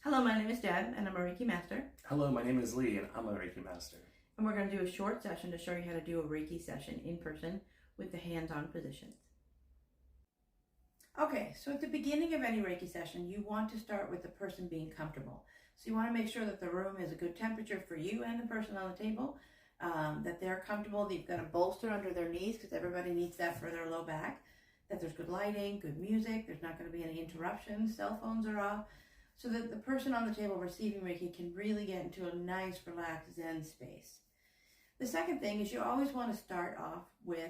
Hello, my name is Deb, and I'm a Reiki Master. Hello, my name is Lee, and I'm a Reiki Master. And we're going to do a short session to show you how to do a Reiki session in person with the hands-on positions. Okay, so at the beginning of any Reiki session, you want to start with the person being comfortable. So you want to make sure that the room is a good temperature for you and the person on the table, that they're comfortable, that you've got a bolster under their knees, because everybody needs that for their low back, that there's good lighting, good music, there's not going to be any interruptions, cell phones are off, so that the person on the table receiving Reiki can really get into a nice, relaxed Zen space. The second thing is you always want to start off with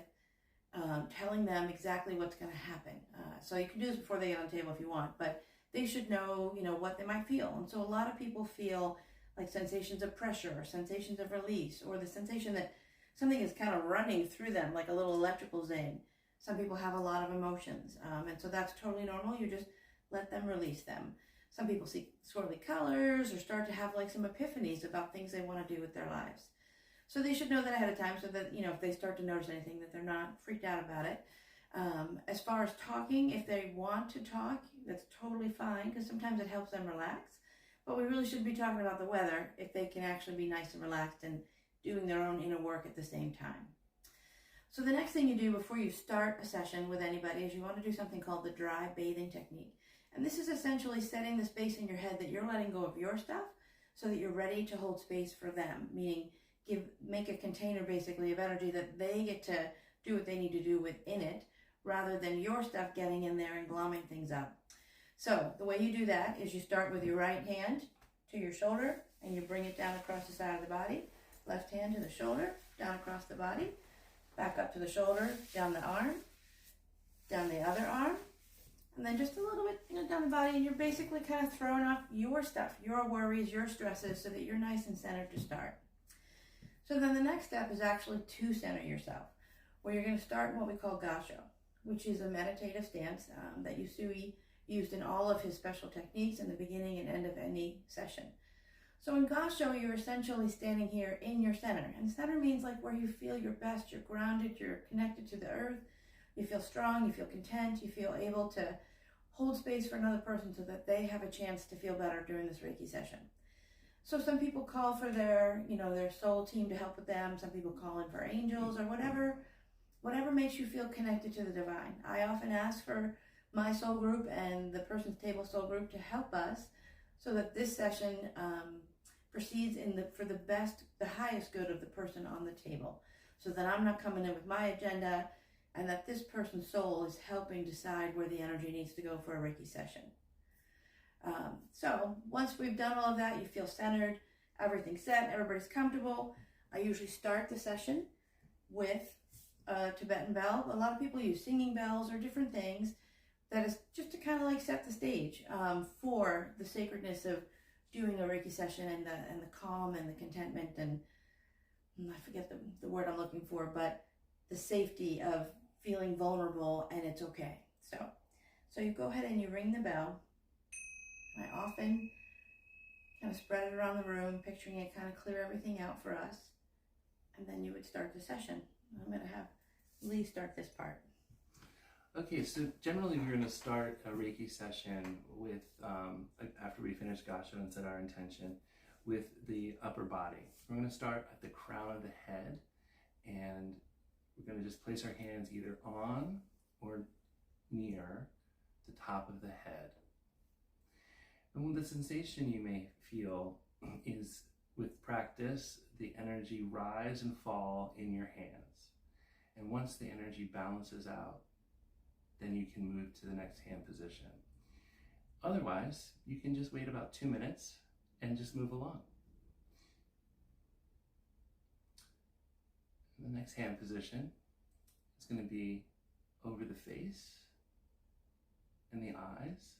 telling them exactly what's going to happen. So you can do this before they get on the table if you want, but they should know, what they might feel. And so a lot of people feel like sensations of pressure or sensations of release, or the sensation that something is kind of running through them like a little electrical zing. Some people have a lot of emotions, and so that's totally normal. You just let them release them. Some people see swirly colors or start to have like some epiphanies about things they want to do with their lives. So they should know that ahead of time so that, if they start to notice anything, that they're not freaked out about it. As far as talking, if they want to talk, that's totally fine, because sometimes it helps them relax. But we really should be talking about the weather if they can actually be nice and relaxed and doing their own inner work at the same time. So the next thing you do before you start a session with anybody is you want to do something called the dry bathing technique. And this is essentially setting the space in your head that you're letting go of your stuff so that you're ready to hold space for them, meaning make a container basically of energy that they get to do what they need to do within it, rather than your stuff getting in there and glomming things up. So the way you do that is you start with your right hand to your shoulder and you bring it down across the side of the body. Left hand to the shoulder, down across the body, back up to the shoulder, down the arm, down the other arm, and then just a little bit down the body, and you're basically kind of throwing off your stuff, your worries, your stresses, so that you're nice and centered to start. So then the next step is actually to center yourself, where you're going to start in what we call Gassho, which is a meditative stance that Usui used in all of his special techniques in the beginning and end of any session. So in Gassho, you're essentially standing here in your center. And center means like where you feel your best, you're grounded, you're connected to the earth, you feel strong, you feel content, you feel able to hold space for another person so that they have a chance to feel better during this Reiki session. So some people call for their soul team to help with them. Some people call in for angels or whatever makes you feel connected to the divine. I often ask for my soul group and the person's table soul group to help us so that this session proceeds for the highest good of the person on the table, so that I'm not coming in with my agenda, and that this person's soul is helping decide where the energy needs to go for a Reiki session. So once we've done all of that, you feel centered, everything's set, everybody's comfortable. I usually start the session with a Tibetan bell. A lot of people use singing bells or different things. That is just to kind of like set the stage for the sacredness of doing a Reiki session, and the calm and the contentment and I forget the word I'm looking for, but the safety of feeling vulnerable and it's okay. So you go ahead and you ring the bell. I often kind of spread it around the room, picturing it kind of clear everything out for us. And then you would start the session. I'm going to have Lee start this part. Okay, so generally we're going to start a Reiki session with, after we finish Gassho and set our intention, with the upper body. We're going to start at the crown of the head, and we're going to just place our hands either on or near the top of the head. And the sensation you may feel is, with practice, the energy rise and fall in your hands. And once the energy balances out, then you can move to the next hand position. Otherwise, you can just wait about 2 minutes and just move along. The next hand position is going to be over the face and the eyes.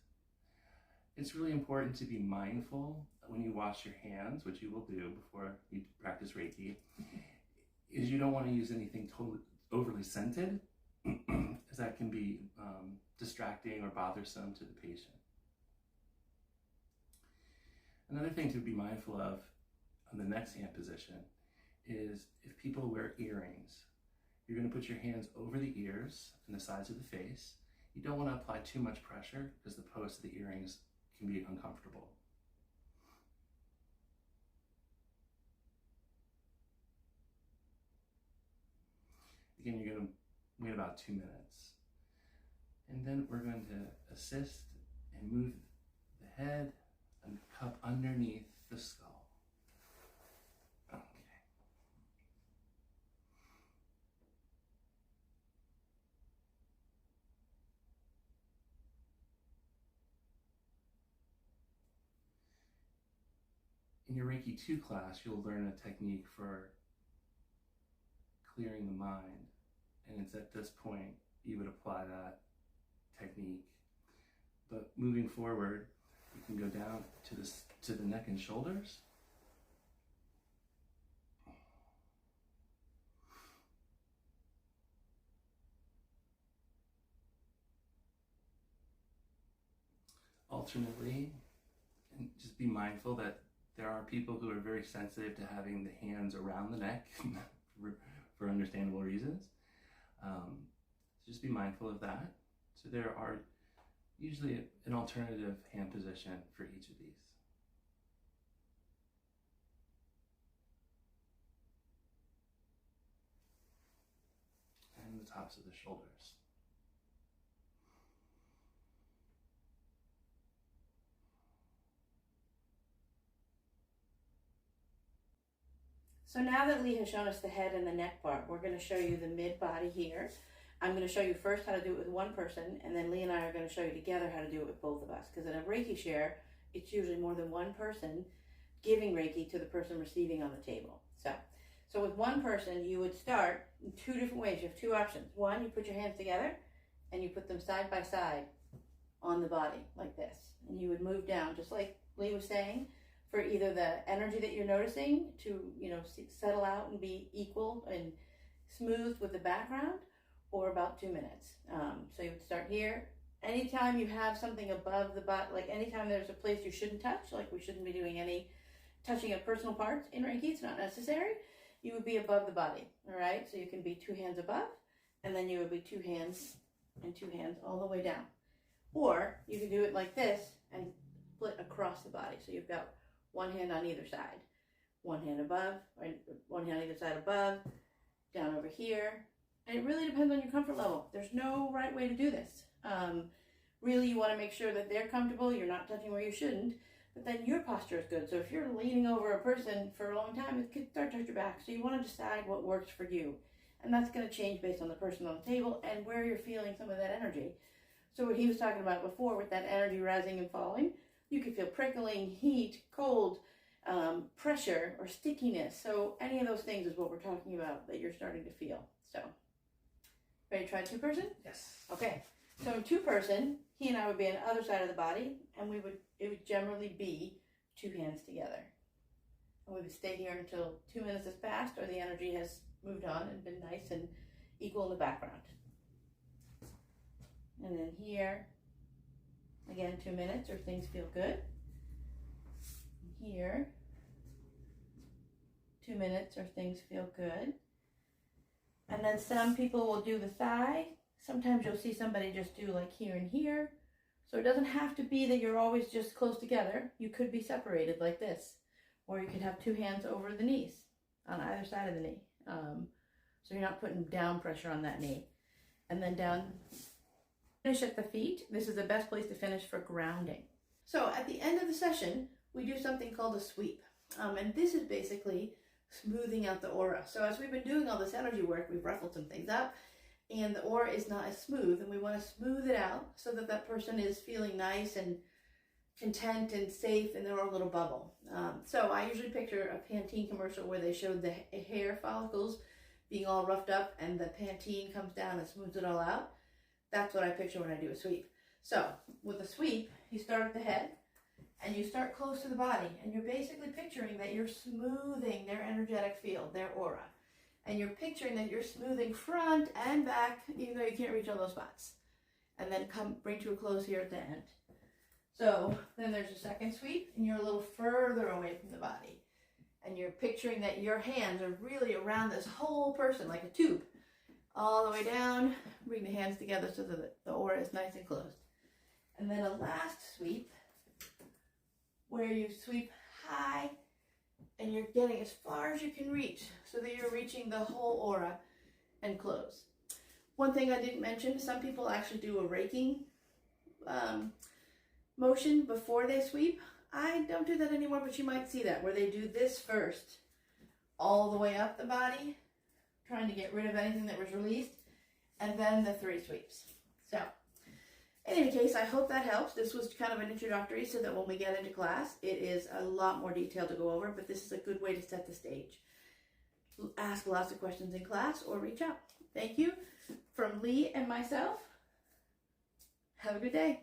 It's really important to be mindful when you wash your hands, which you will do before you practice Reiki, is you don't want to use anything totally overly scented, as that can be distracting or bothersome to the patient. Another thing to be mindful of on the next hand position is if people wear earrings, you're going to put your hands over the ears and the sides of the face. You don't want to apply too much pressure because the post of the earrings can be uncomfortable. Again, you're going to wait about 2 minutes. And then we're going to assist and move the head and cup underneath the skull. Okay. In your Reiki 2 class, you'll learn a technique for clearing the mind. And it's at this point you would apply that technique. But moving forward, you can go down to the neck and shoulders. Alternately, and just be mindful that there are people who are very sensitive to having the hands around the neck for understandable reasons. Just be mindful of that. So there are usually an alternative hand position for each of these. And the tops of the shoulders. So now that Lee has shown us the head and the neck part, we're going to show you the mid body here. I'm going to show you first how to do it with one person, and then Lee and I are going to show you together how to do it with both of us. Because in a Reiki share, it's usually more than one person giving Reiki to the person receiving on the table. So with one person, you would start in 2 different ways. You have 2 options. One, you put your hands together and you put them side by side on the body like this. And you would move down, just like Lee was saying, for either the energy that you're noticing to, settle out and be equal and smooth with the background, or about 2 minutes. So you would start here. Anytime you have something above the butt, like anytime there's a place you shouldn't touch, like we shouldn't be doing any touching of personal parts in Reiki, it's not necessary, you would be above the body, all right? So you can be 2 hands above, and then you would be 2 hands and 2 hands all the way down. Or you can do it like this and split across the body. So you've got 1 hand on either side. 1 hand above, or 1 hand on either side above, down over here. And it really depends on your comfort level. There's no right way to do this. Really, you want to make sure that they're comfortable, you're not touching where you shouldn't, but then your posture is good. So if you're leaning over a person for a long time, it could start to hurt your back. So you want to decide what works for you. And that's going to change based on the person on the table and where you're feeling some of that energy. So what he was talking about before with that energy rising and falling, you could feel prickling, heat, cold, pressure, or stickiness. So any of those things is what we're talking about that you're starting to feel. So, ready to try 2-person? Yes. Okay. So in 2-person, he and I would be on the other side of the body, and it would generally be 2 hands together. And we would stay here until 2 minutes has passed, or the energy has moved on and been nice and equal in the background. And then here, again, 2 minutes, or things feel good. Here, 2 minutes, or things feel good. And then some people will do the thigh. Sometimes you'll see somebody just do like here and here. So it doesn't have to be that you're always just close together. You could be separated like this. Or you could have 2 hands over the knees on either side of the knee. So you're not putting down pressure on that knee. And then down, finish at the feet. This is the best place to finish for grounding. So at the end of the session, we do something called a sweep. And this is basically smoothing out the aura. So as we've been doing all this energy work, we've ruffled some things up, and the aura is not as smooth, and we want to smooth it out so that that person is feeling nice and content and safe in their own little bubble. So I usually picture a Pantene commercial where they showed the hair follicles being all roughed up and the Pantene comes down and smooths it all out. That's what I picture when I do a sweep. So with a sweep, you start at the head and you start close to the body, and you're basically picturing that you're smoothing their energetic field, their aura. And you're picturing that you're smoothing front and back, even though you can't reach all those spots. And then bring to a close here at the end. So then there's a second sweep, and you're a little further away from the body. And you're picturing that your hands are really around this whole person, like a tube. All the way down, bring the hands together so that the aura is nice and closed. And then a last sweep, where you sweep high, and you're getting as far as you can reach so that you're reaching the whole aura. and close. One thing I didn't mention, some people actually do a raking motion before they sweep. I don't do that anymore, but you might see that, where they do this first, all the way up the body, trying to get rid of anything that was released, and then the 3 sweeps. So, in any case, I hope that helps. This was kind of an introductory so that when we get into class, it is a lot more detail to go over, but this is a good way to set the stage. Ask lots of questions in class or reach out. Thank you from Lee and myself. Have a good day.